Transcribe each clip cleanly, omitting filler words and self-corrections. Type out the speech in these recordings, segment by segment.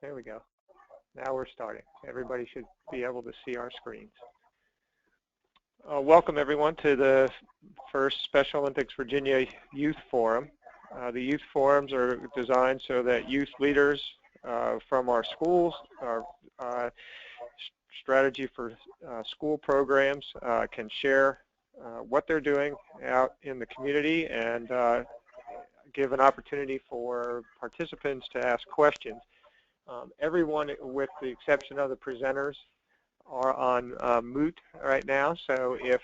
There we go. Now we're starting. Everybody should be able to see our screens. Welcome everyone to the first Special Olympics Virginia Youth Forum. The youth forums are designed so that youth leaders from our schools, our strategy for school programs can share what they're doing out in the community and give an opportunity for participants to ask questions. Everyone, with the exception of the presenters, are on mute right now, so if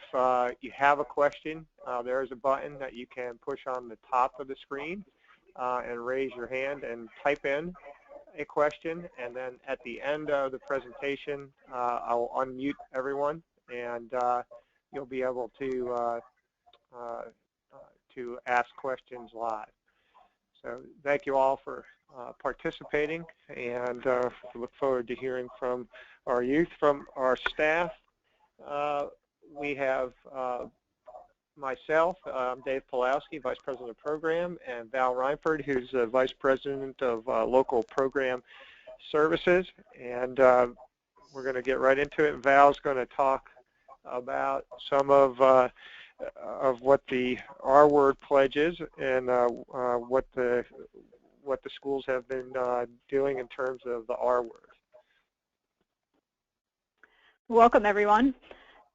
you have a question, there is a button that you can push on the top of the screen and raise your hand and type in a question, and then at the end of the presentation I'll unmute everyone and you'll be able to ask questions live. So thank you all for participating, and we look forward to hearing from our youth. From our staff, we have myself, Dave Pulowski, Vice President of Program, and Val Reinford, who's the Vice President of Local Program Services. And we're going to get right into it. Val's going to talk about some of what the R Word pledge is and what the schools have been doing in terms of the R Word. Welcome, everyone.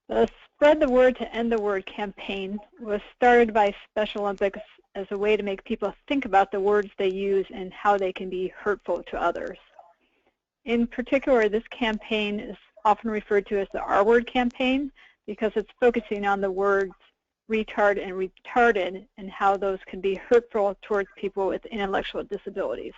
The Spread the Word to End the Word campaign was started by Special Olympics as a way to make people think about the words they use and how they can be hurtful to others. In particular, this campaign is often referred to as the R Word campaign because it's focusing on the words retard and retarded and how those can be hurtful towards people with intellectual disabilities.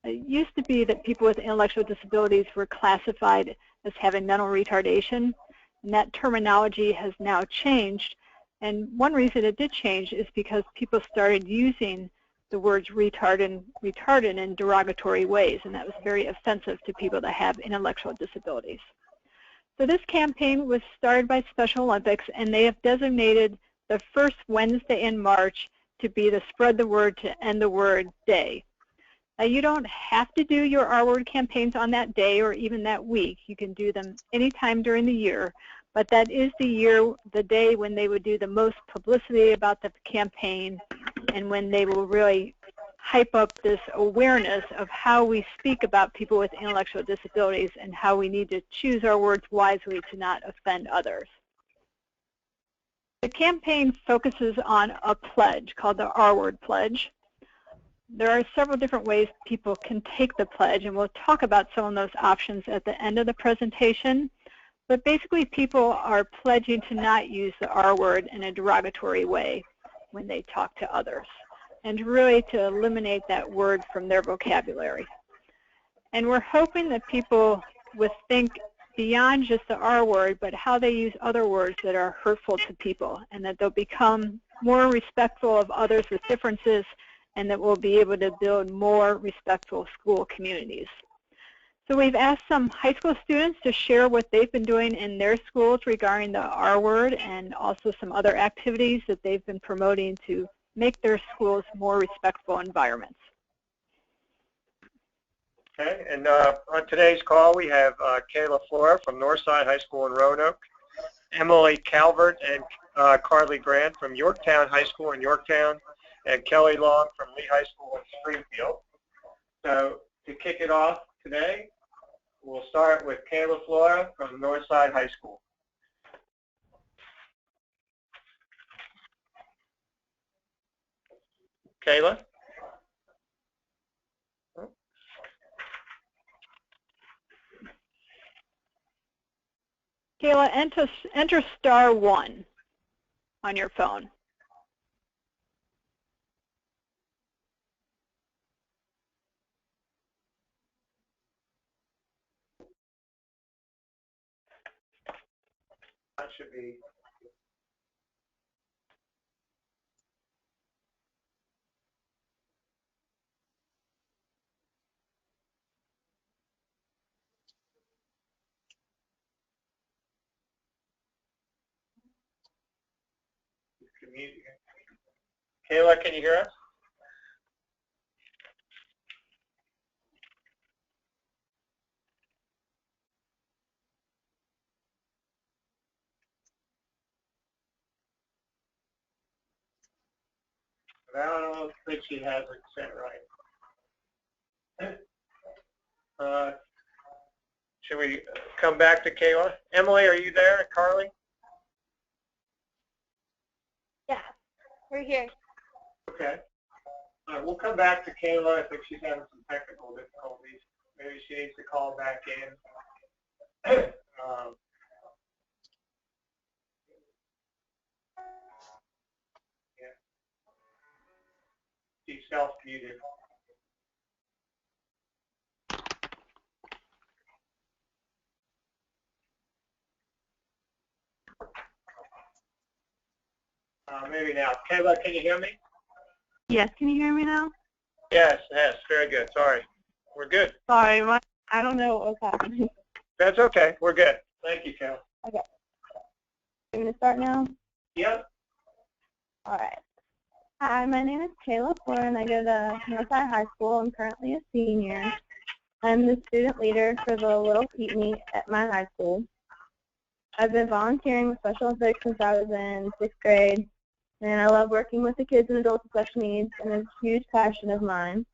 It used to be that people with intellectual disabilities were classified as having mental retardation, and that terminology has now changed. And one reason it did change is because people started using the words retard and retarded in derogatory ways, and that was very offensive to people that have intellectual disabilities. So this campaign was started by Special Olympics, and they have designated the first Wednesday in March to be the Spread the Word to End the Word Day. Now, you don't have to do your R Word campaigns on that day or even that week. You can do them anytime during the year, but that is the day when they would do the most publicity about the campaign and when they will really hype up this awareness of how we speak about people with intellectual disabilities and how we need to choose our words wisely to not offend others. The campaign focuses on a pledge called the R Word Pledge. There are several different ways people can take the pledge, and we'll talk about some of those options at the end of the presentation. But basically, people are pledging to not use the R word in a derogatory way when they talk to others, and really to eliminate that word from their vocabulary. And we're hoping that people would think beyond just the R word, but how they use other words that are hurtful to people, and that they'll become more respectful of others with differences, and that we'll be able to build more respectful school communities. So we've asked some high school students to share what they've been doing in their schools regarding the R word, and also some other activities that they've been promoting to make their schools more respectful environments. Okay, and on today's call we have Kayla Flora from Northside High School in Roanoke, Emily Calvert and Carly Grant from Yorktown High School in Yorktown, and Kelly Long from Lee High School in Springfield. So to kick it off today, we'll start with Kayla Flora from Northside High School. Kayla? Kayla, enter *1 on your phone. That should be. Kayla, can you hear us? I don't think she has it set right. Should we come back to Kayla? Emily, are you there? Carly? Yeah, we're here. Okay. All right, we'll come back to Kayla. I think she's having some technical difficulties. Maybe she needs to call back in. Yeah. She's self-muted. Maybe now. Kayla, can you hear me? Yes, can you hear me now? Yes, very good. Sorry. We're good. Sorry, I don't know what was happening. That's okay. We're good. Thank you, Kayla. Okay. I'm going to start now? Yep. All right. Hi, my name is Kayla Floor, and I go to Northside High School. I'm currently a senior. I'm the student leader for the Little Feet Meet at my high school. I've been volunteering with Special Olympics since I was in 6th grade, and I love working with the kids and adults with special needs, and it's a huge passion of mine.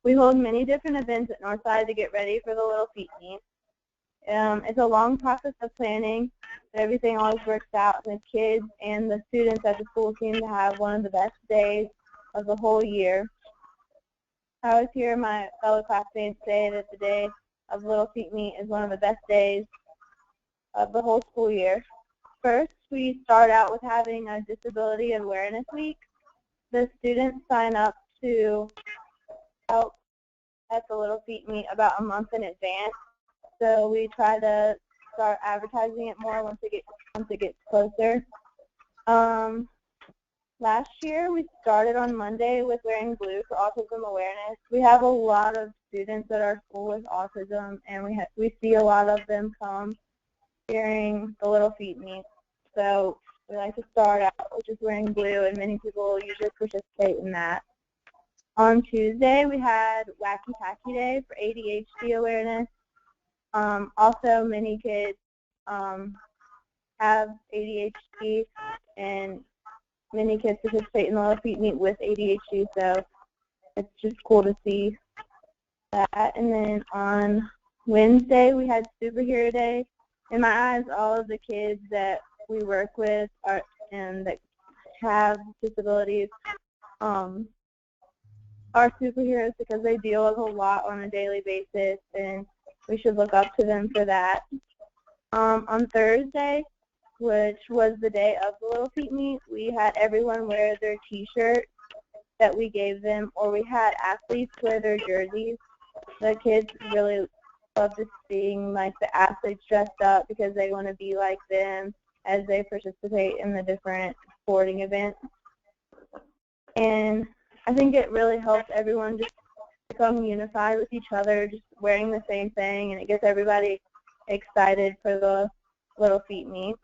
We hold many different events at Northside to get ready for the Little Feet Meet. It's a long process of planning, but everything always works out, and the kids and the students at the school seem to have one of the best days of the whole year. I always hear my fellow classmates say that the day of Little Feet Meet is one of the best days of the whole school year. First, we start out with having a Disability Awareness Week. The students sign up to help at the Little Feet Meet about a month in advance. So we try to start advertising it more once it gets closer. Last year, we started on Monday with wearing blue for autism awareness. We have a lot of students at our school with autism, and we see a lot of them come during the Little Feet Meet. So we like to start out with just wearing blue, and many people usually participate in that. On Tuesday, we had Wacky Tacky Day for ADHD awareness. Also, many kids have ADHD, and many kids participate in the Little Feet Meet with ADHD, so it's just cool to see that. And then on Wednesday, we had Superhero Day. In my eyes, all of the kids that we work with and that have disabilities are superheroes because they deal with a lot on a daily basis, and we should look up to them for that. On Thursday, which was the day of the Little Feet Meet, we had everyone wear their T-shirts that we gave them, or we had athletes wear their jerseys. The kids really loved seeing like the athletes dressed up because they want to be like them as they participate in the different sporting events. And I think it really helps everyone just become unified with each other, just wearing the same thing, and it gets everybody excited for the Little Feet Meet.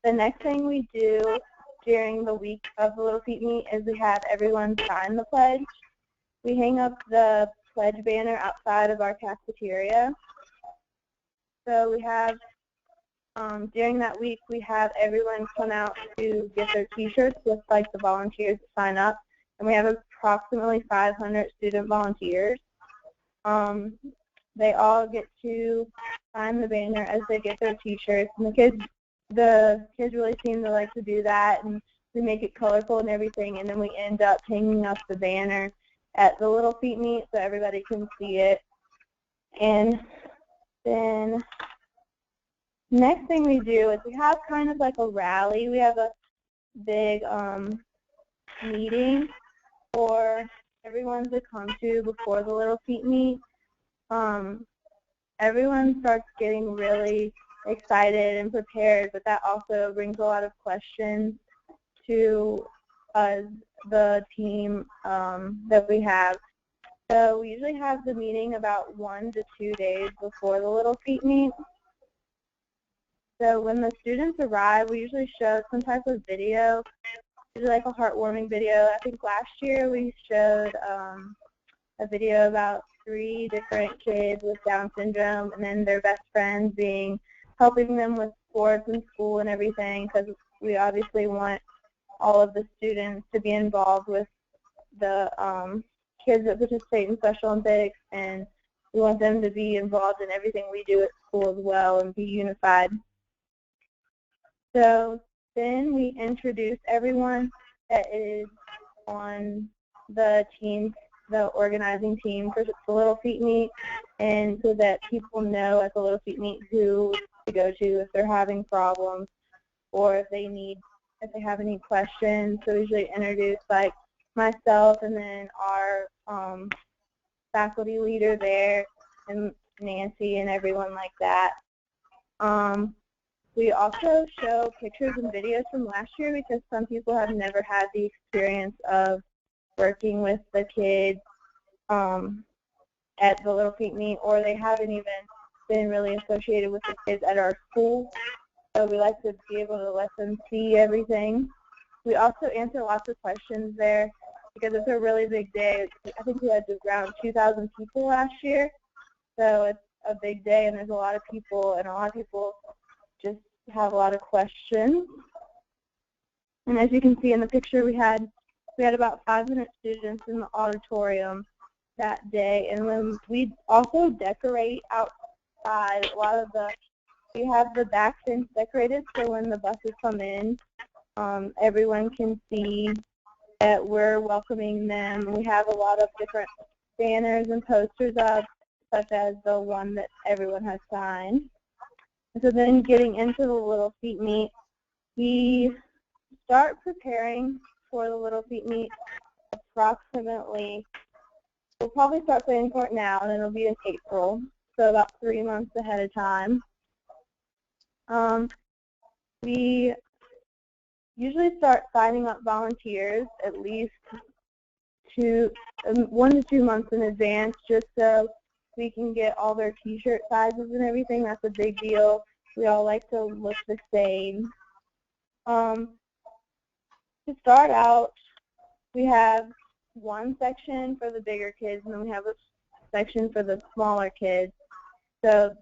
The next thing we do during the week of the Little Feet Meet is we have everyone sign the pledge. We hang up the pledge banner outside of our cafeteria. So we have, during that week, we have everyone come out to get their T-shirts with like the volunteers that sign up, and we have approximately 500 student volunteers. They all get to sign the banner as they get their T-shirts, and the kids really seem to like to do that, and we make it colorful and everything, and then we end up hanging up the banner at the Little Feet Meet so everybody can see it. And then next thing we do is we have kind of like a rally. We have a big meeting for everyone to come to before the Little Feet Meet. Everyone starts getting really excited and prepared, but that also brings a lot of questions to us, the team that we have. So we usually have the meeting about 1 to 2 days before the Little Feet Meet. So when the students arrive, we usually show some type of video, usually like a heartwarming video. I think last year we showed a video about 3 different kids with Down syndrome, and then their best friends helping them with sports and school and everything, because we obviously want all of the students to be involved with the kids that participate in Special Olympics, and we want them to be involved in everything we do at school as well and be unified. So then we introduce everyone that is on the team, the organizing team for the Little Feet Meet, and so that people know at the Little Feet Meet who to go to if they're having problems or if they have any questions. So we usually introduce like myself and then our faculty leader there and Nancy and everyone like that. We also show pictures and videos from last year because some people have never had the experience of working with the kids at the Little Feet Meet, or they haven't even been really associated with the kids at our school. So we like to be able to let them see everything. We also answer lots of questions there because it's a really big day. I think we had around 2,000 people last year. So it's a big day and there's a lot of people, and a lot of people just have a lot of questions. And as you can see in the picture, we had about 500 students in the auditorium that day. And then we also decorate outside. We have the back fence decorated so when the buses come in, everyone can see that we're welcoming them. We have a lot of different banners and posters up, such as the one that everyone has signed. And so then getting into the Little Feet Meet, we start preparing for the Little Feet Meet approximately, we'll probably start planning for it now, and it'll be in April, so about 3 months ahead of time. We usually start signing up volunteers at least 1 to 2 months in advance, just so we can get all their t-shirt sizes and everything. That's a big deal. We all like to look the same. To start out, we have one section for the bigger kids, and then we have a section for the smaller kids. So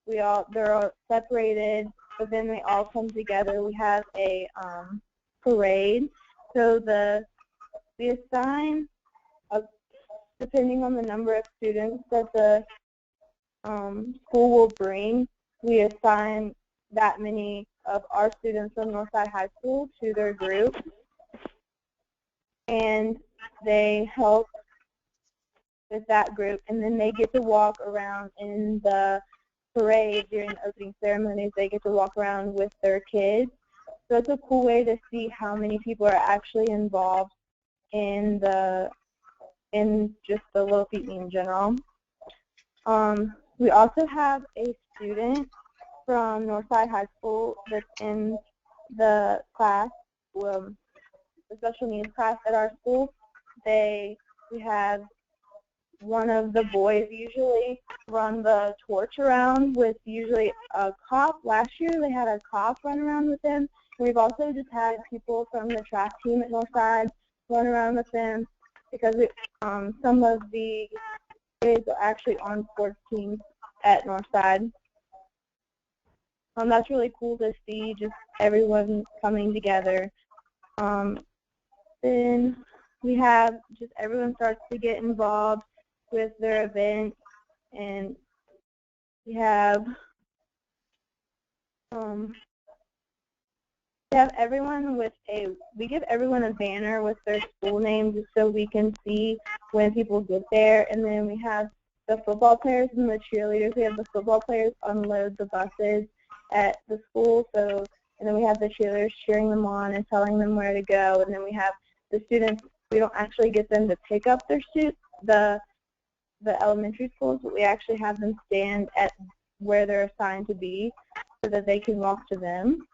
they're all separated, but then they all come together. We have a parade. So we assign, depending on the number of students that the school will bring, we assign that many of our students from Northside High School to their group, and they help with that group, and then they get to walk around in the parade during the opening ceremonies. They get to walk around with their kids. So it's a cool way to see how many people are actually involved in just the Little Feet Meet in general. We also have a student from Northside High School that's in the class, the special needs class at our school. We have one of the boys usually run the torch around with usually a cop. Last year they had a cop run around with him. We've also just had people from the track team at Northside run around with them because some of the kids are actually on sports teams at Northside. That's really cool to see, just everyone coming together. Then we have just everyone starts to get involved with their event, and we have everyone we give everyone a banner with their school name just so we can see when people get there. And then we have the football players and the cheerleaders. We have the football players unload the buses at the school, and then we have the cheerleaders cheering them on and telling them where to go. And then we have the students. We don't actually get them to pick up the elementary schools, but we actually have them stand at where they're assigned to be so that they can walk to them.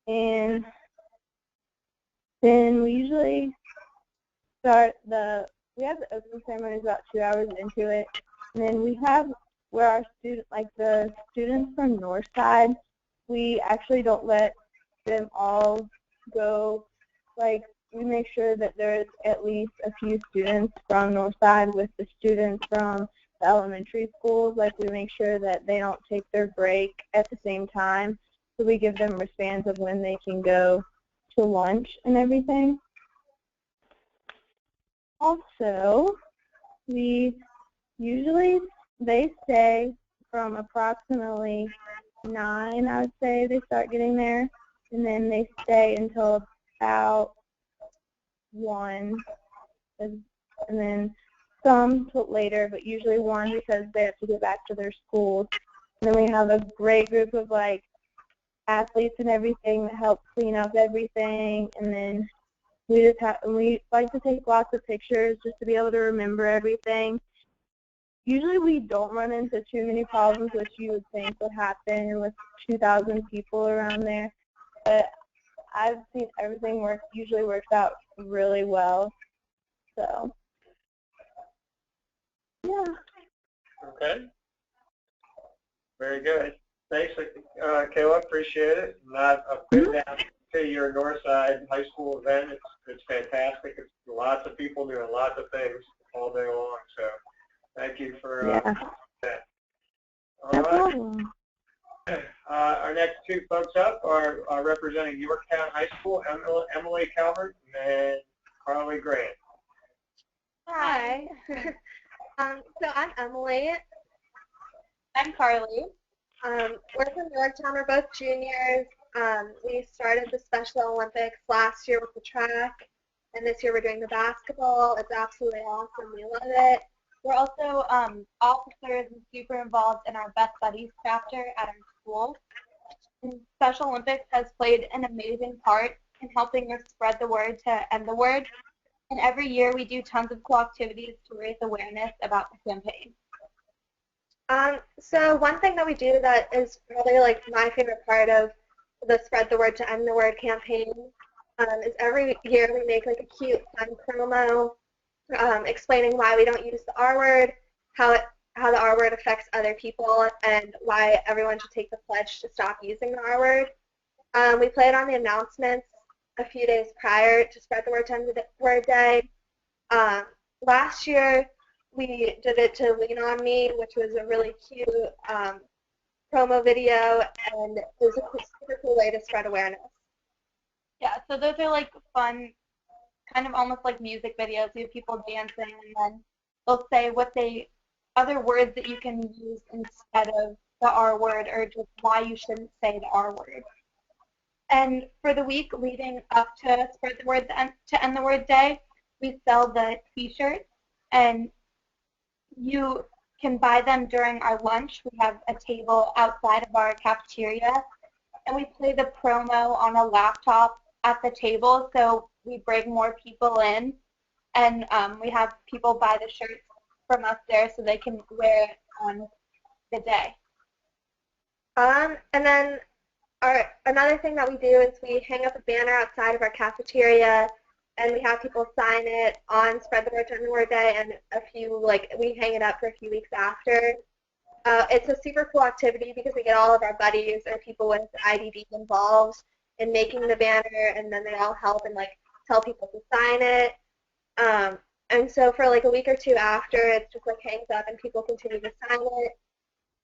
And then we usually start we have the opening ceremonies about 2 hours into it, and then we have where our the students from Northside, we actually don't let them all go. We make sure that there's at least a few students from Northside with the students from the elementary schools. We make sure that they don't take their break at the same time. So we give them wristbands of when they can go to lunch and everything. Also, they stay from approximately 9, I would say, they start getting there, and then they stay until about 1, and then some till later, but usually 1 because they have to get back to their schools. And then we have a great group of like athletes and everything that help clean up everything, and then we like to take lots of pictures just to be able to remember everything. Usually we don't run into too many problems, which you would think would happen with 2,000 people around there. But I've seen everything usually works out really well. So, yeah. Okay. Very good. Thanks, Kayla. Appreciate it. And I've been down to your Northside High School event. It's fantastic. It's lots of people doing lots of things all day long. So thank you for that. All right. Our next two folks up are representing Yorktown High School, Emily Calvert and Carly Grant. Hi. So I'm Emily. I'm Carly. We're from Yorktown. We're both juniors. We started the Special Olympics last year with the track, and this year we're doing the basketball. It's absolutely awesome. We love it. We're also officers and super involved in our Best Buddies chapter at our school. And Special Olympics has played an amazing part in helping us spread the word to end the word. And every year we do tons of cool activities to raise awareness about the campaign. So one thing that we do that is probably like my favorite part of the Spread the Word to End the Word campaign is every year we make like a cute, fun promo explaining why we don't use the R word, how the R word affects other people, and why everyone should take the pledge to stop using the R word. We play it on the announcements a few days prior to Spread the Word to End the Word Day. Last year, we did it to Lean On Me, which was a really cute promo video, and it was a super cool way to spread awareness. Yeah, so those are like fun, kind of almost like music videos. You have people dancing, and then they'll say other words that you can use instead of the R word, or just why you shouldn't say the R word. And for the week leading up to Spread the Word to End the Word Day, we sell the T-shirts, and you can buy them during our lunch. We have a table outside of our cafeteria, and we play the promo on a laptop at the table, so we bring more people in, and we have people buy the shirts from us there so they can wear it on the day. And then another thing that we do is we hang up a banner outside of our cafeteria, and we have people sign it on Spread the Word to End the Word Day, and we hang it up for a few weeks after. It's a super cool activity because we get all of our buddies or people with IDD involved in making the banner, and then they all help and tell people to sign it. And so for a week or two after, it's just hangs up and people continue to sign it.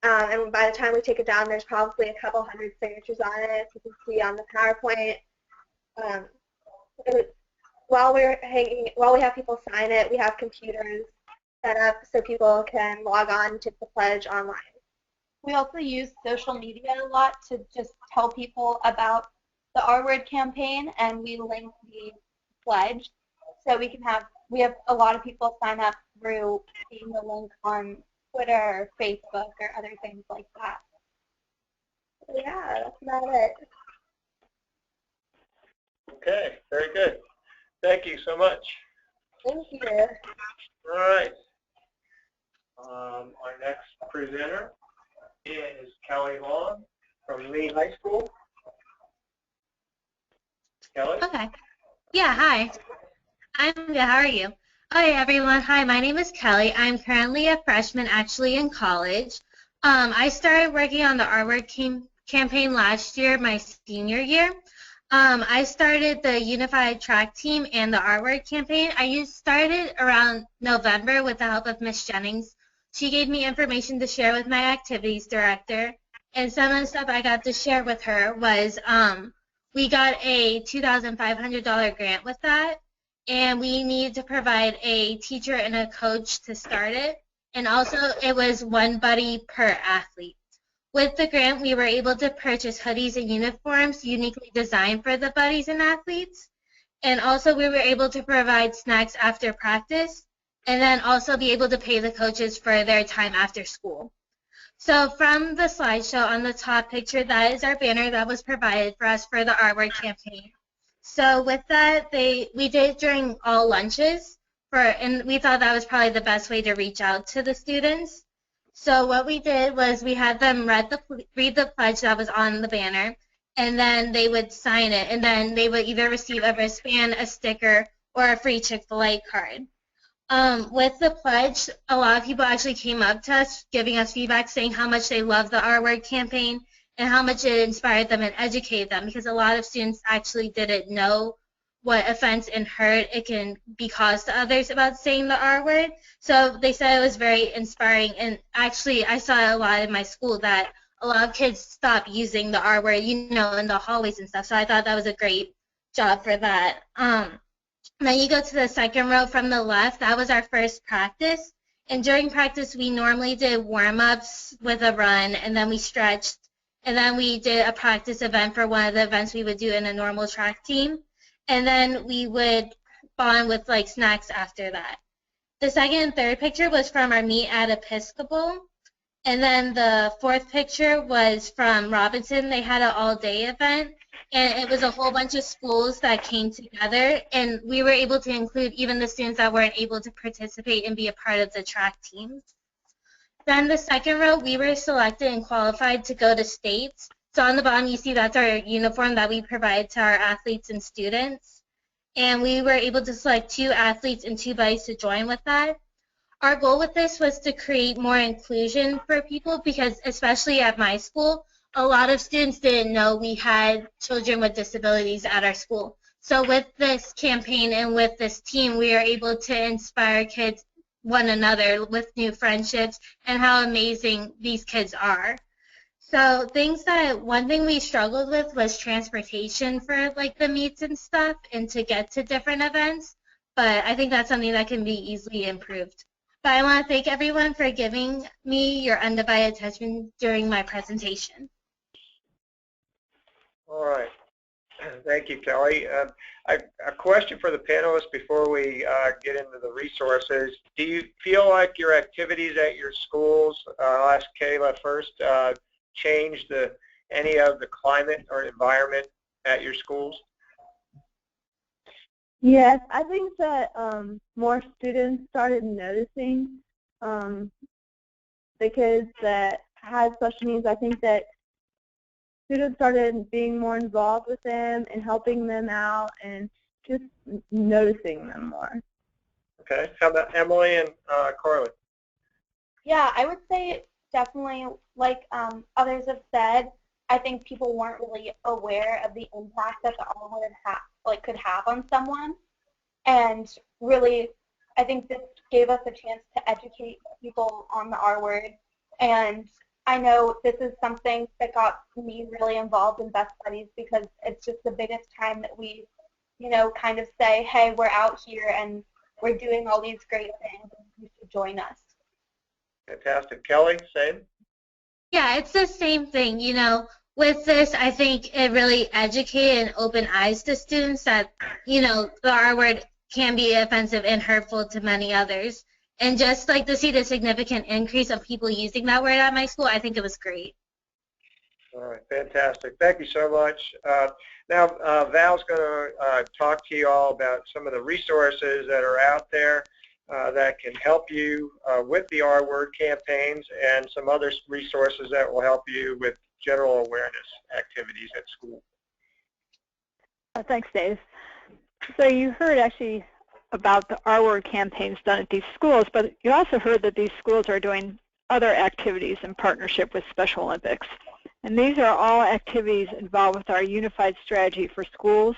And by the time we take it down, there's probably a couple hundred signatures on it, as you can see on the PowerPoint. While we have people sign it, we have computers set up so people can log on to the pledge online. We also use social media a lot to just tell people about the R Word campaign, and we link the pledge, so we have a lot of people sign up through seeing the link on Twitter or Facebook or other things like that. So yeah, that's about it. Okay, very good. Thank you so much. Thank you. All right. Our next presenter is Kelly Long from Lee High School. Kelly? Okay. Yeah, hi. I'm good. How are you? Hi, everyone. Hi, my name is Kelly. I'm currently a freshman actually in college. I started working on the R Word campaign last year, my senior year. I started the Unified Track Team and the R Word campaign. I started around November with the help of Miss Jennings. She gave me information to share with my activities director, and some of the stuff I got to share with her was We got a $2,500 grant with that, and we needed to provide a teacher and a coach to start it. And also, it was one buddy per athlete. With the grant, we were able to purchase hoodies and uniforms uniquely designed for the buddies and athletes. And also, we were able to provide snacks after practice, and then also be able to pay the coaches for their time after school. So from the slideshow on the top picture, that is our banner that was provided for us for the artwork campaign. So with that, we did it during all lunches, and we thought that was probably the best way to reach out to the students. So what we did was we had them read the pledge that was on the banner, and then they would sign it, and then they would either receive a wristband, a sticker, or a free Chick-fil-A card. With the pledge, a lot of people actually came up to us giving us feedback saying how much they loved the Our Word campaign and how much it inspired them and educated them, because a lot of students actually didn't know what offense and hurt it can be caused to others about saying the R word. So they said it was very inspiring, and actually I saw a lot in my school that a lot of kids stopped using the R word, in the hallways and stuff. So I thought that was a great job for that. Then you go to the second row from the left. That was our first practice. And during practice, we normally did warm-ups with a run, and then we stretched, and then we did a practice event for one of the events we would do in a normal track team. And then we would bond with snacks after that. The second and third picture was from our meet at Episcopal. And then the fourth picture was from Robinson. They had an all-day event, and it was a whole bunch of schools that came together, and we were able to include even the students that weren't able to participate and be a part of the track teams. Then the second row, we were selected and qualified to go to states. So on the bottom, you see that's our uniform that we provide to our athletes and students. And we were able to select 2 athletes and 2 buddies to join with that. Our goal with this was to create more inclusion for people, because especially at my school, a lot of students didn't know we had children with disabilities at our school. So with this campaign and with this team, we are able to inspire kids, one another, with new friendships and how amazing these kids are. So one thing we struggled with was transportation for the meets and stuff and to get to different events. But I think that's something that can be easily improved. But I want to thank everyone for giving me your undivided attention during my presentation. All right. Thank you, Kelly. A question for the panelists before we get into the resources. Do you feel like your activities at your schools, I'll ask Kayla first, changed any of the climate or environment at your schools? Yes, I think that more students started noticing the kids that had special needs. I think that students started being more involved with them and helping them out and just noticing them more. Okay. How about Emily and Carly? Yeah, I would say definitely, like others have said, I think people weren't really aware of the impact that the R word could have on someone. And really, I think this gave us a chance to educate people on the R word. And I know this is something that got me really involved in Best Buddies, because it's just the biggest time that we, kind of say, hey, we're out here and we're doing all these great things, and you should join us. Fantastic. Kelly, same? Yeah, it's the same thing. With this, I think it really educated and opened eyes to students that, the R word can be offensive and hurtful to many others. And just to see the significant increase of people using that word at my school, I think it was great. All right, fantastic. Thank you so much. Now, Val's going to talk to you all about some of the resources that are out there that can help you with the R word campaigns, and some other resources that will help you with general awareness activities at school. Thanks, Dave. So you heard actually about the R word campaigns done at these schools, but you also heard that these schools are doing other activities in partnership with Special Olympics. And these are all activities involved with our unified strategy for schools.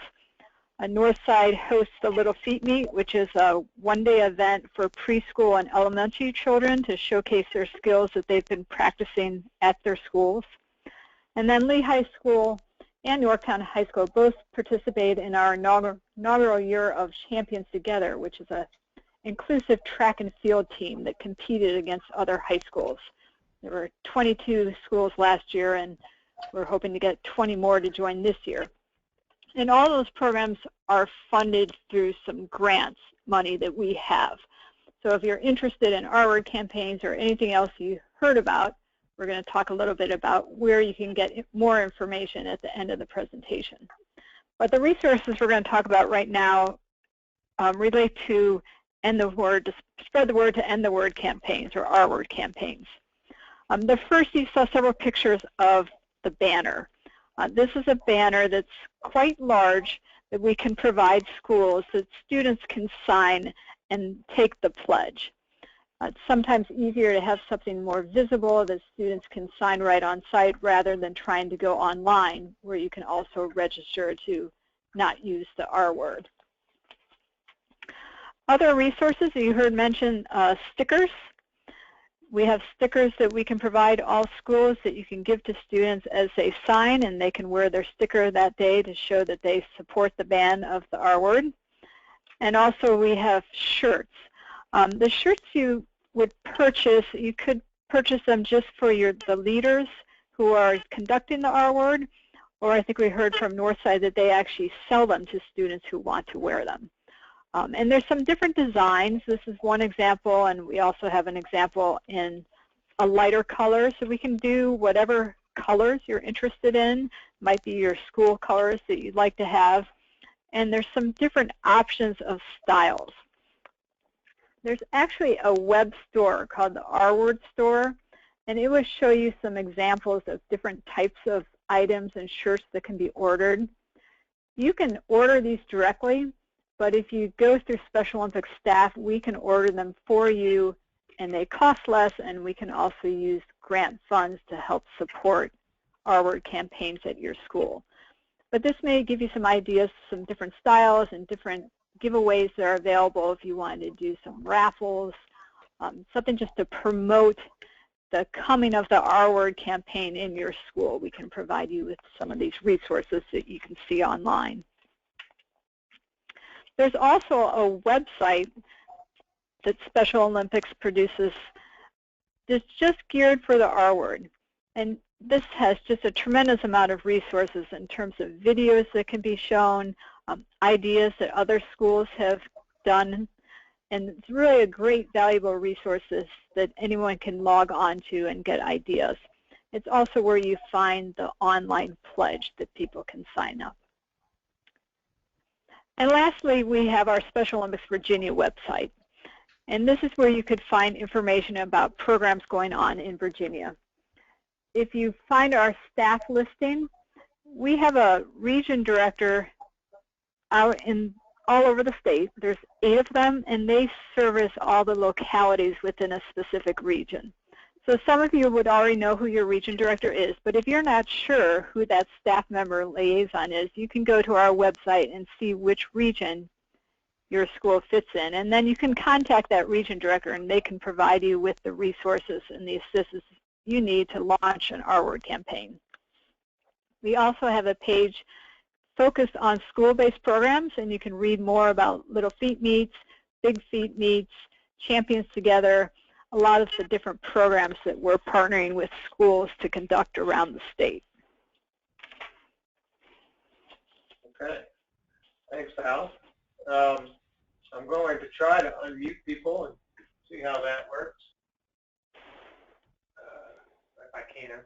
Northside hosts the Little Feet Meet, which is a one-day event for preschool and elementary children to showcase their skills that they've been practicing at their schools. And then Lee High School and Yorktown High School both participated in our inaugural year of Champions Together, which is an inclusive track and field team that competed against other high schools. There were 22 schools last year, and we're hoping to get 20 more to join this year. And all those programs are funded through some grants money that we have. So if you're interested in our word campaigns or anything else you heard about, we're going to talk a little bit about where you can get more information at the end of the presentation. But the resources we're going to talk about right now relate to spread the word to end the word campaigns, or our word campaigns. The first, you saw several pictures of the banner. This is a banner that's quite large that we can provide schools that students can sign and take the pledge. It's sometimes easier to have something more visible that students can sign right on site rather than trying to go online, where you can also register to not use the R word. Other resources that you heard mentioned, stickers. We have stickers that we can provide all schools that you can give to students as they sign, and they can wear their sticker that day to show that they support the ban of the R word. And also we have shirts. The shirts you would purchase, you could purchase them just for the leaders who are conducting the R word, or I think we heard from Northside that they actually sell them to students who want to wear them. And there's some different designs. This is one example, and we also have an example in a lighter color. So we can do whatever colors you're interested in. Might be your school colors that you'd like to have. And there's some different options of styles. There's actually a web store called the R Word Store, and it will show you some examples of different types of items and shirts that can be ordered. You can order these directly, but if you go through Special Olympics staff, we can order them for you, and they cost less, and we can also use grant funds to help support R word campaigns at your school. But this may give you some ideas, some different styles and different giveaways that are available if you wanted to do some raffles, something just to promote the coming of the R word campaign in your school. We can provide you with some of these resources that you can see online. There's also a website that Special Olympics produces that's just geared for the R word. And this has just a tremendous amount of resources in terms of videos that can be shown, ideas that other schools have done, and it's really a great, valuable resources that anyone can log on to and get ideas. It's also where you find the online pledge that people can sign up. And lastly, we have our Special Olympics Virginia website. And this is where you could find information about programs going on in Virginia. If you find our staff listing, we have a region director out all over the state. There's 8 of them, and they service all the localities within a specific region. So some of you would already know who your region director is, but if you're not sure who that staff member liaison is, you can go to our website and see which region your school fits in, and then you can contact that region director, and they can provide you with the resources and the assistance you need to launch an R word campaign. We also have a page focused on school-based programs, and you can read more about Little Feet Meets, Big Feet Meets, Champions Together, a lot of the different programs that we're partnering with schools to conduct around the state. Okay. Thanks, Al. I'm going to try to unmute people and see how that works. If I can.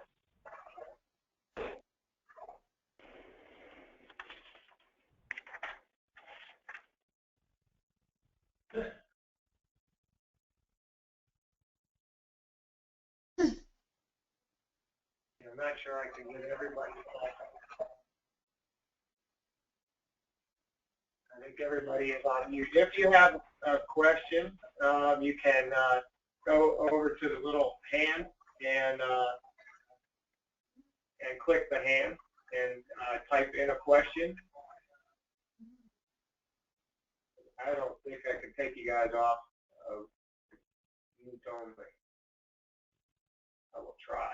I'm not sure I can get everybody. I think everybody is on mute. If you have a question, you can go over to the little hand and click the hand and type in a question. I don't think I can take you guys off of mute only. I will try.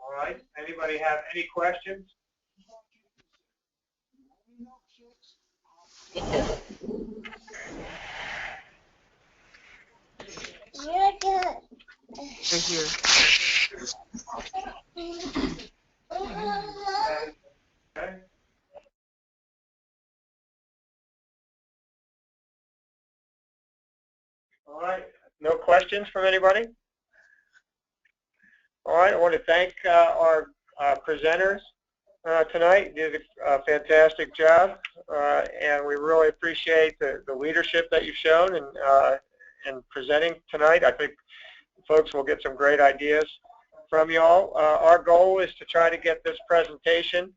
All right. Anybody have any questions? Okay. All right. No questions from anybody? All right. I want to thank our presenters tonight. You did a fantastic job, and we really appreciate the leadership that you've shown in presenting tonight. I think folks will get some great ideas from you all. Our goal is to try to get this presentation.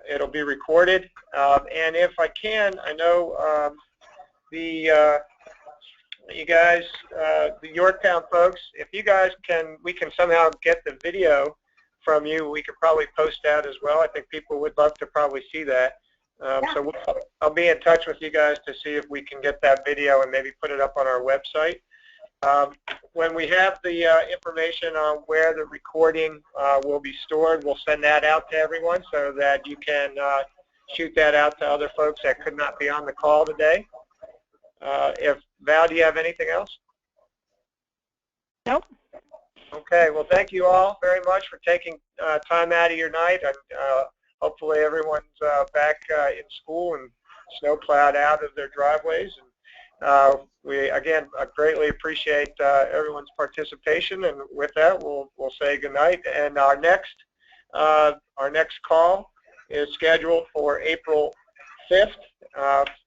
It'll be recorded, and if I can, I know you guys, the Yorktown folks, if you guys we can somehow get the video from you, we could probably post that as well. I think people would love to probably see that. So I'll be in touch with you guys to see if we can get that video and maybe put it up on our website. When we have the information on where the recording will be stored, we'll send that out to everyone so that you can shoot that out to other folks that could not be on the call today. Val, do you have anything else? Nope. Okay, well, thank you all very much for taking time out of your night. And hopefully everyone's back in school and snow plowed out of their driveways. And we, again, greatly appreciate everyone's participation. And with that, we'll say goodnight. And our next call is scheduled for April 5th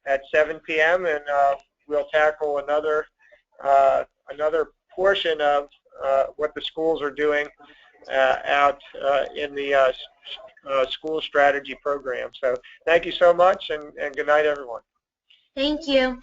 at 7 p.m. and we'll tackle another portion of what the schools are doing out in the school strategy program. So thank you so much, and good night, everyone. Thank you.